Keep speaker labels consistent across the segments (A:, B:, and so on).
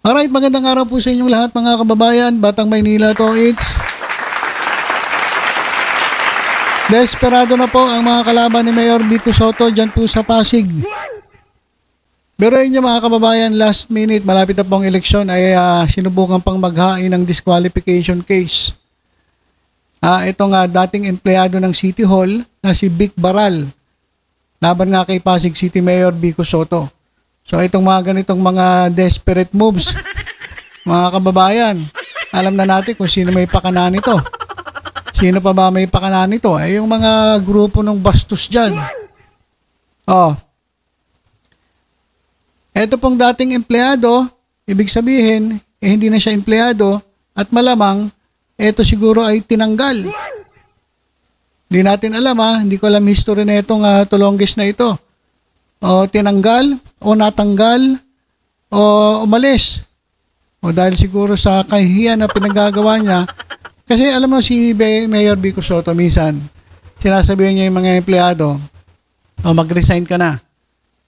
A: Alright, magandang araw po sa inyong lahat mga kababayan. Batang Maynila to, it's desperado na po ang mga kalaban ni Mayor Vico Sotto dyan po sa Pasig. Pero inyo mga kababayan, last minute, malapit na pong eleksyon ay sinubukan pang maghain ng disqualification case. Ito nga dating empleyado ng City Hall na si Vic Baral. Laban nga kay Pasig City Mayor Vico Sotto. So itong mga ganitong mga desperate moves, mga kababayan, alam na natin kung sino may pakana nito. Sino pa ba may pakana nito? Ay yung mga grupo ng bastos dyan. Ito pong dating empleyado, ibig sabihin, hindi na siya empleyado at malamang, ito siguro ay tinanggal. Hindi natin alam hindi ko alam history na itong tulonggis na ito. O tinanggal, o natanggal, o umalis. O dahil siguro sa kahihiyan na pinagagawa niya. Kasi alam mo si Mayor Vico Sotto minsan, sinasabihan niya yung mga empleyado, mag-resign ka na.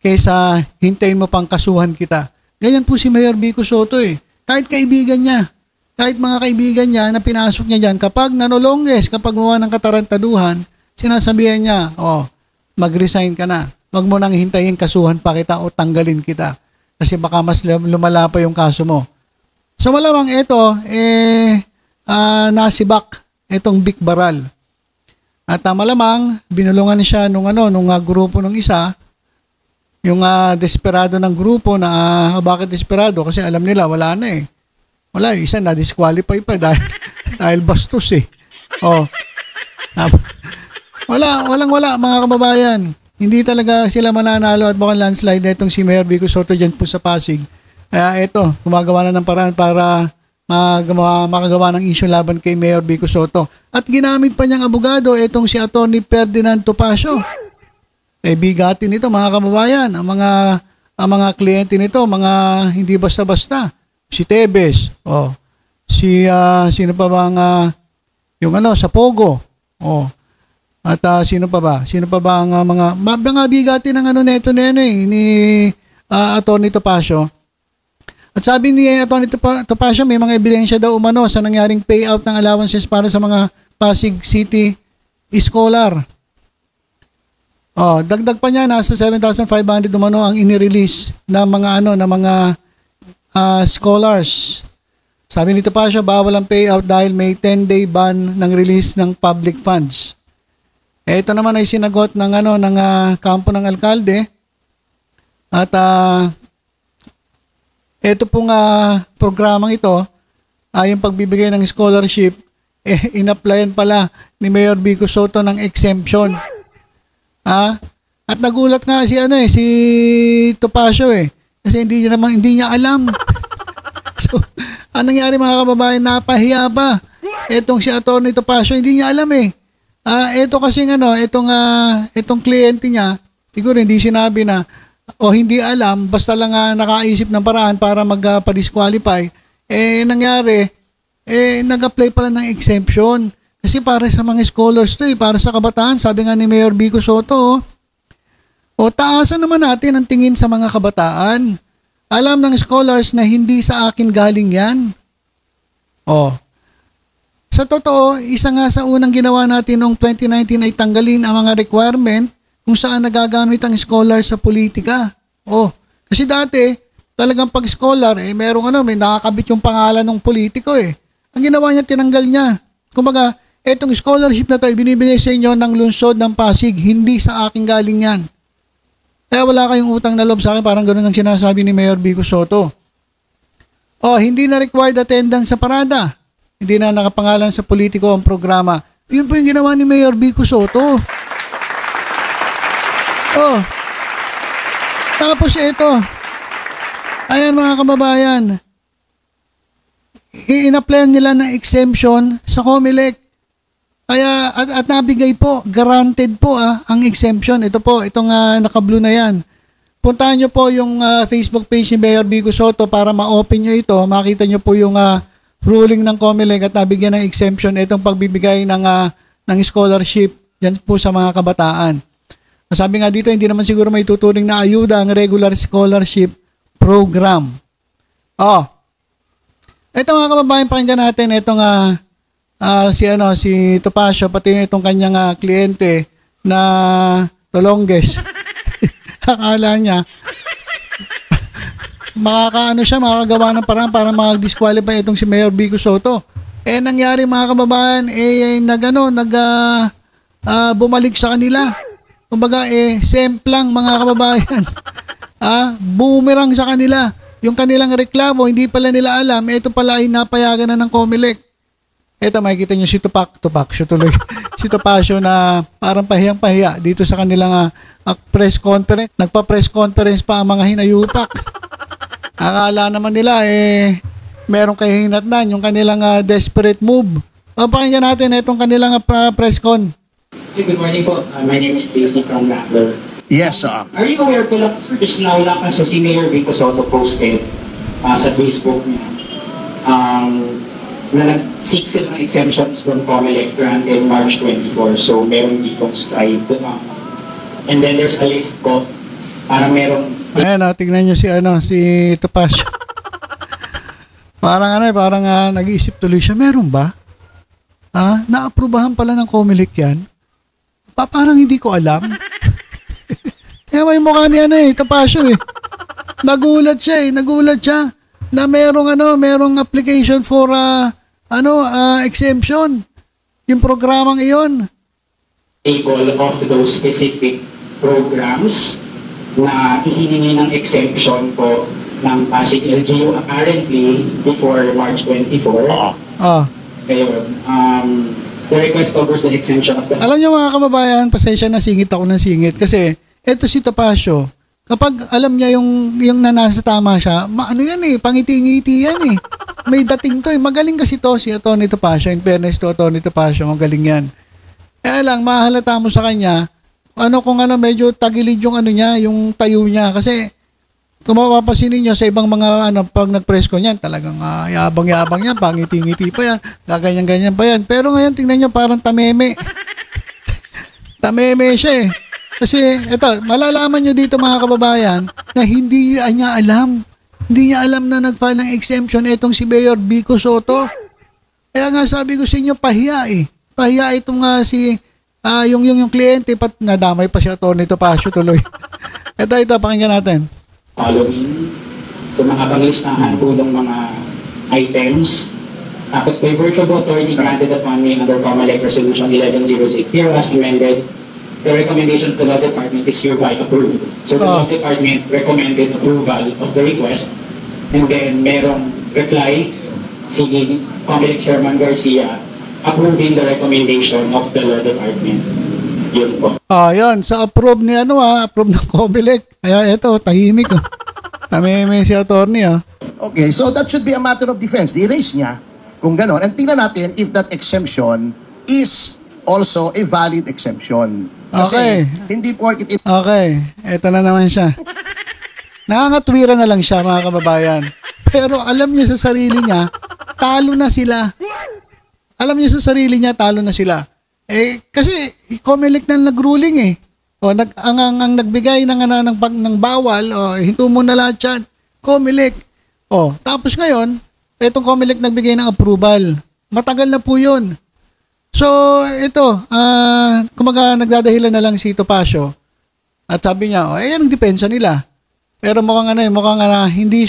A: Kaysa hintayin mo pang kasuhan kita. Ganyan po si Mayor Vico Sotto eh. Kahit kaibigan niya, kahit mga kaibigan niya na pinasok niya dyan, kapag nanolongges, kapag gumawa ng katarantaduhan, sinasabihan niya, mag-resign ka na. Wag mo nang hintayin kasuhan pa kita o tanggalin kita. Kasi baka mas lumala pa yung kaso mo. So malamang ito, nasibak itong Vic Baral. At malamang, binulungan siya nung grupo ng isa, yung desperado ng grupo na bakit desperado? Kasi alam nila, wala na eh. Wala, isa na-disqualify pa dahil bastos eh. Walang mga kababayan. Hindi talaga sila mananalo at mukhang landslide na itong si Mayor Vico Sotto dyan po sa Pasig. Kaya ito, gumagawa na ng paraan para makagawa ng issue laban kay Mayor Vico Sotto. At ginamit pa niyang abogado itong si Atty. Ferdinand Topacio. Bigatin nito mga kababayan. Ang mga kliyente nito, mga hindi basta-basta. Si Tebes, sino pa bang sa Pogo, at sino pa ba ang mga bigati ng neto ni Atty. Topacio. At sabi ni Atty. Topacio, may mga ebidensya daw umano sa nangyaring payout ng allowances para sa mga Pasig City scholar. Dagdag pa niya, nasa 7,500 umano ang inirelease na mga scholars. Sabi ni Topacio, bawal ang payout dahil may 10-day ban ng release ng public funds. Ito naman ay sinagot ng kampo ng alkalde. At ito pong programang ito, yung pagbibigay ng scholarship, in-applyan pala ni Mayor Vico Sotto ng exemption. At nagulat nga si Topacio kasi hindi niya alam. So, anong nangyari mga kababayan, napahiya pa. Etong si Atty. Topacio, hindi niya alam ito kasi itong kliyente niya, siguro hindi sinabi na hindi alam, basta lang nakaisip ng paraan para magpa-disqualify. Nangyari, nag-apply pala ng exemption. Kasi para sa mga scholars to para sa kabataan, sabi nga ni Mayor Vico Sotto, taasan naman natin ang tingin sa mga kabataan. Alam ng scholars na hindi sa akin galing yan. Sa totoo, isa nga sa unang ginawa natin noong 2019 ay tanggalin ang mga requirement kung saan nagagamit ang scholar sa politika. Kasi dati, talagang pag scholar, may nakakabit yung pangalan ng politiko Ang ginawa niya, tinanggal niya. Kumbaga, etong scholarship na to, binibigay sa inyo ng lungsod ng Pasig, hindi sa akin galing yan. Kaya wala kayong utang na loob sa akin, parang ganoon ang sinasabi ni Mayor Vico Sotto. Hindi na required attendance sa parada. Hindi na nakapangalan sa politiko ang programa. Yun po yung ginawa ni Mayor Vico Sotto. Tapos ito. Ayan mga kababayan. In-applyan nila ng exemption sa COMELEC. Kaya at nabigay po, granted po ang exemption. Ito po, itong naka-blue na yan. Puntahan nyo po yung Facebook page ni Mayor Vico Sotto para ma-open nyo ito. Makita nyo po yung ruling ng COMELEC at nabigyan ng exemption itong pagbibigay ng scholarship dyan po sa mga kabataan. Sabi nga dito, hindi naman siguro may tuturing na ayuda ang regular scholarship program. Ito mga kababayan, pakinggan natin itong si Topacio, pati itong kanyang kliyente na Tolonges. Akala niya makakagawa ng paraan para mag-disqualify itong si Mayor Vico Soto. Nangyari mga kababayan, bumalik sa kanila. Kumbaga, semplang mga kababayan. Boomerang sa kanila. Yung kanilang reklamo, hindi pala nila alam, ito pala ay napayagan na ng COMELEC. Ito, makikita nyo si Topacio tuloy. Si Topacio na parang pahiyang-pahiya dito sa kanilang press conference. Nagpa-press conference pa ang mga hinayupak. Akala naman nila, merong kahinatnan, yung kanilang desperate move. Pakinggan natin itong kanilang press con.
B: Good morning po. My name is Casey from Rattler.
C: Yes, sir.
B: Are you aware po lang, just now lang kasi si Mayor Vico Soto posted sa Facebook niya na nag-seek sila ng exemptions from COMELEC until March 24. So, meron ditong stride. And then there's a list po para merong...
A: Ayan, tingnan nyo si Topacio. Parang nag-iisip tuloy siya, meron ba? Na-aprobahan pala ng COMELEC yan? Parang hindi ko alam. Kaya may mukha niya Topacio Nagulat siya na merong application for exemption. Yung programang iyon.
B: Table of those specific programs na hihiningi ng exemption po ng Pasig LGU apparently before March 24. Ngayon, the request covers the exemption of the...
A: Alam niyo mga kababayan, pasensya na singit ako ng singit kasi eto si Topacio, kapag alam niya yung nasa tama siya, pangiti-ngiti yan May dating to Magaling kasi to si Atty. Topacio. In fairness to Atty. Topacio, magaling yan. Kaya lang, mahalata mo sa kanya, medyo tagilid yung yung tayo niya. Kasi, kung mapapasin ninyo sa ibang mga pag nag-press ko niyan, talagang yabang-yabang yan, pangiti-ngiti pa yan, gaganyan-ganyan pa yan. Pero ngayon, tingnan nyo, parang tameme. Tameme siya Kasi, eto, malalaman nyo dito mga kababayan, na hindi niya alam. Hindi niya alam na nag-file ng exemption itong si Mayor Vico Soto. Kaya nga sabi ko sa inyo, pahiya Pahiya itong yung kliyente, nadamay pa siya Atty. Topacio tuloy. Ito, pakinggan natin.
B: Following sa mga panglistahan po ng mga items. Tapos by virtue of authority granted upon me under COMELEC Resolution 11060 as amended, the recommendation of the law department is hereby approved. So the law department recommended approval of the request, and then merong reply si COMELEC Chairman Garcia approving the recommendation of the law department. Yun po.
A: Yun. So approve ni approve ng COMELEC. Kaya ito, tahimik Tameme si attorney
C: Okay, so that should be a matter of defense. I-raise niya kung gano'n. And tingnan natin if that exemption is also a valid exemption. Kasi hindi porket
A: Okay, eto na naman siya. Nangangatwira na lang siya mga kababayan. Pero alam niya sa sarili niya, talo na sila. Alam niya sa sarili niya, talo na sila. Kasi COMELEC na nag-ruling ang nagbigay ng bawal, hinto mo na lahat yan. COMELEC. Tapos ngayon, itong COMELEC nagbigay ng approval. Matagal na po yun. So, ito, kumaga nagdadahilan na lang si Topacio. At sabi niya, yan ang depensa nila. Pero mukhang hindi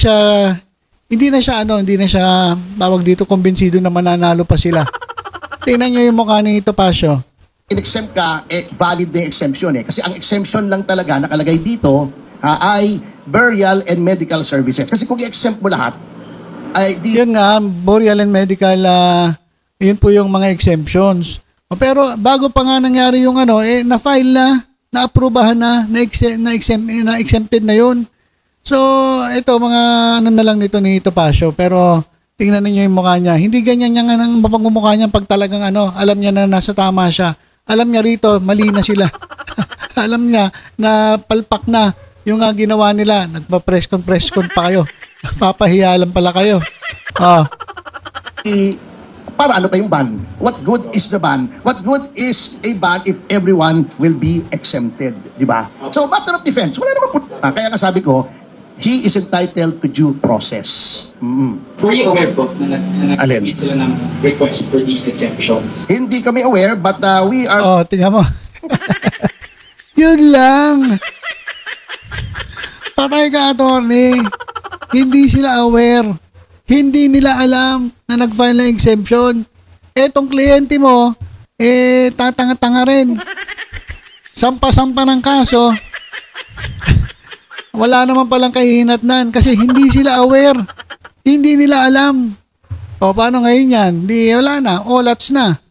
A: na siya tawag dito, kumbinsido na mananalo pa sila. Tingnan niyo yung mukha ni Topacio.
C: in-exempt ka, valid na yung exemption Kasi ang exemption lang talaga nakalagay dito ay burial and medical services. Kasi kung i-exempt mo lahat, ay
A: yun nga, burial and medical, yun po yung mga exemptions. Pero bago pa nga nangyari yung na-file na, na-aprobahan na-exempted na yun. So, ito, mga na lang nito ni Topacio. Pero, tingnan niyo yung mukha niya. Hindi ganyan niya ang mukha niya pag talagang alam niya na nasa tama siya. Alam niya rito, mali na sila. Alam niya na palpak na yung ginawa nila. Nagpa-press con pa kayo. Papahiya lang pala kayo.
C: Para ano pa yung ban? What good is the ban? What good is a ban if everyone will be exempted? Di ba? So, matter of defense, wala naman po. Kaya nga sabi ko, he is entitled to due process.
B: Were you aware po na
C: Alin?
B: nag-submit sila ng request for these exemptions?
C: Hindi kami aware, but we are...
A: Oh, tingnan mo. Yun lang. Patay ka, attorney. Hindi sila aware. Hindi nila alam na nag-file ng exemption. Etong kliyente mo, tatanga-tanga rin. Sampa-sampa ng kaso. Wala naman palang kahihinatnan kasi hindi sila aware. Hindi nila alam. O, paano ngayon yan? Di, wala na. Olats na.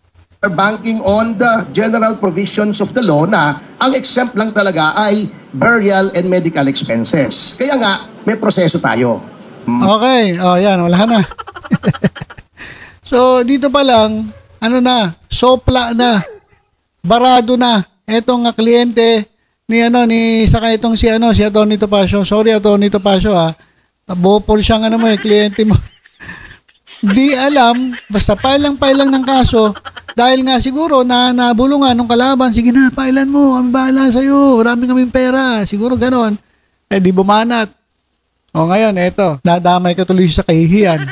C: banking on the general provisions of the law na ang exempt lang talaga ay burial and medical expenses. Kaya nga, may proseso tayo.
A: Okay. O, yan. Wala na. So, dito pa lang, ano na, sopla na. Barado na. Etong kliyente ni saka itong si Atty. Topacio. Sorry, Atty. Topacio, ha. Bopol siyang kliyente mo. Di alam, basta file lang ng kaso, dahil nga siguro na nabulungan ng kalaban, sige na, pailan mo, ang bahala sa'yo, marami kaming pera, siguro ganon. Di bumanat. O ngayon, eto, nadamay ka tuloy sa kahihiyan.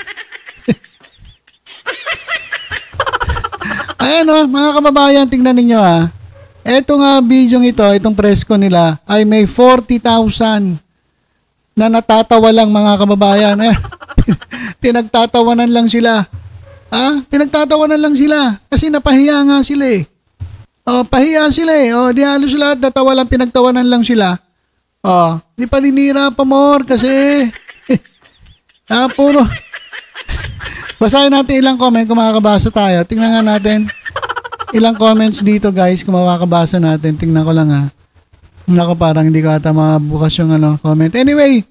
A: Ayan mga kababayan, tingnan ninyo Eto nga video ito, itong press ko nila, ay may 40,000 na natatawa lang mga kababayan. Pinagtatawanan lang sila. Pinagtatawanan lang sila. Kasi napahiya nga sila pahiya sila di halos lahat natawa lang, pinagtawanan lang sila. Di paninira pa more kasi. Puro. Basahin natin ilang comment kung makakabasa tayo. Tingnan nga natin. Ilang comments dito guys kung makakabasa natin. Tingnan ko lang Nako, parang hindi ko ata mabukas yung comment. Anyway,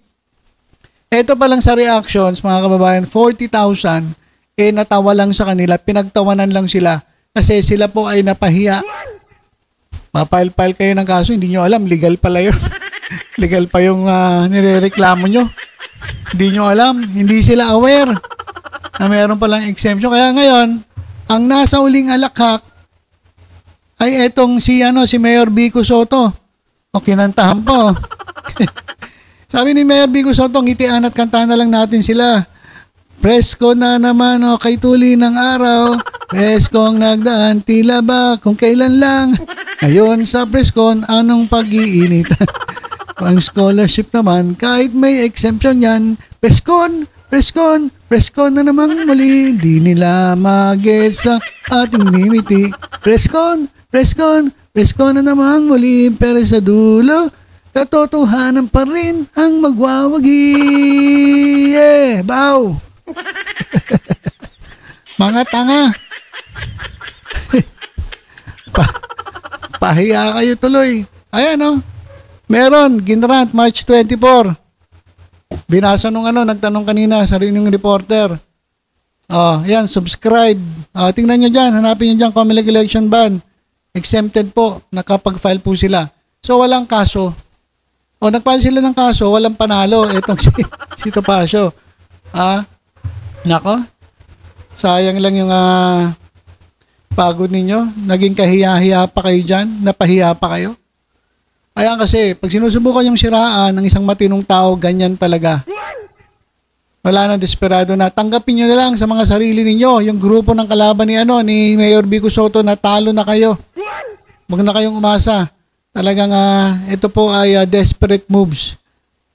A: eto pa lang sa reactions, mga kababayan, 40,000, natawa lang sa kanila, pinagtawanan lang sila, kasi sila po ay napahiya. Mapile-file kayo ng kaso, hindi nyo alam, legal pala yun. Legal pa yung nirereklamo nyo. Hindi nyo alam, hindi sila aware na mayroon palang exemption. Kaya ngayon, ang nasa uling alakhak ay etong si Mayor Vico Soto. O, kinantahan po. Sabi ni Mayor Vico Soto, ngitian at kantahan na lang natin sila. Presko na naman kay tuli ng araw. Preskong nagdaan, tila ba kung kailan lang. Ngayon sa preskon, anong pag-iinitan? Ang scholarship naman, kahit may exemption yan, preskon na namang muli. Di nila mag-get sa ating mimiti. Preskon na namang muli, pero sa dulo, katotohanan pa rin ang magwawagi. Bow! Mga tanga. Pahiya kayo tuloy. Ayan meron, Ginrant, March 24. Binasa nung nagtanong kanina sa rin yung reporter. Yan, subscribe. Tingnan nyo dyan, hanapin nyo dyan, Comelec election ban. Exempted po, nakapag-file po sila. So, walang kaso. Nag-file sila ng kaso, walang panalo. Etong si Topacio. Nako, sayang lang yung pagod ninyo. Naging kahiya-hiya pa kayo dyan. Napahiya pa kayo. Ayan kasi, pag sinusubukan yung siraan ng isang matinong tao, ganyan talaga. Wala nang desperado na. Tanggapin nyo na lang sa mga sarili ninyo. Yung grupo ng kalaban ni Mayor Vico Soto, natalo na kayo. Huwag na kayong umasa. Talagang ito po ay desperate moves.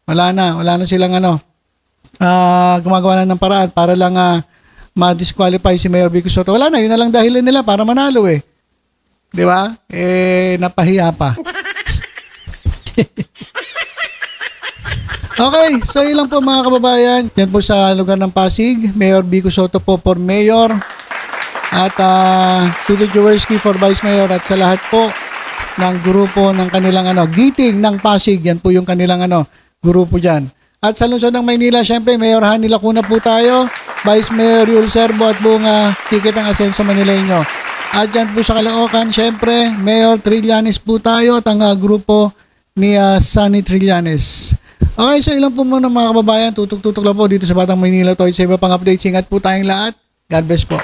A: Wala na silang gumagawa na ng paraan para lang ma-disqualify si Mayor Vico Soto. Wala na, yun na lang dahilan nila para manalo Di ba? Napahiya pa. Okay, so ilang po mga kababayan. Yan po sa lugar ng Pasig. Mayor Vico Soto po for Mayor. At Tuto Jaworski for Vice Mayor. At sa lahat po ng grupo ng kanilang Giting ng Pasig. Yan po yung kanilang grupo dyan. At sa lungsod ng Maynila, syempre, Mayor Hani Lacuna po tayo. Vice Mayor Yul Serbo at buong ticket ng Asenso Manileño. At dyan po sa Caloocan, syempre, Mayor Trillanes po tayo at ang grupo ni Sunny Trillanes. Okay, so ilan po muna mga kababayan, tutok-tutok lang po dito sa Batang Maynila to. Sa iba pang updates, ingat po tayong lahat. God bless po.